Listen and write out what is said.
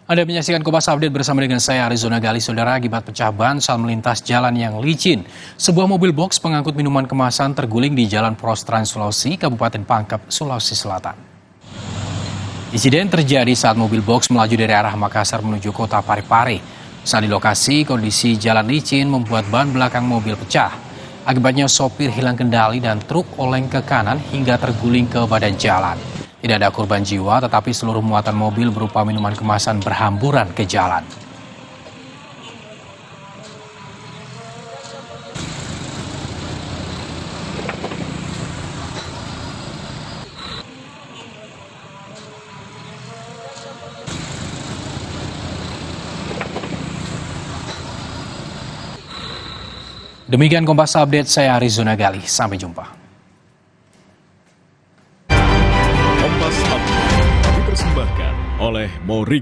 Anda menyaksikan Kompas Update bersama dengan saya Arizona Gali. Saudara, akibat pecah ban saat melintas jalan yang licin, sebuah mobil box pengangkut minuman kemasan terguling di Jalan Pros Trans Sulawesi, Kabupaten Pangkep, Sulawesi Selatan. Insiden terjadi saat mobil box melaju dari arah Makassar menuju kota Parepare. Saat di lokasi, kondisi jalan licin membuat ban belakang mobil pecah. Akibatnya sopir hilang kendali dan truk oleng ke kanan hingga terguling ke badan jalan. Tidak ada korban jiwa, tetapi seluruh muatan mobil berupa minuman kemasan berhamburan ke jalan. Demikian Kompas Update, saya Arizona Gali. Sampai jumpa. Kompas Update dipersembahkan oleh Morigo.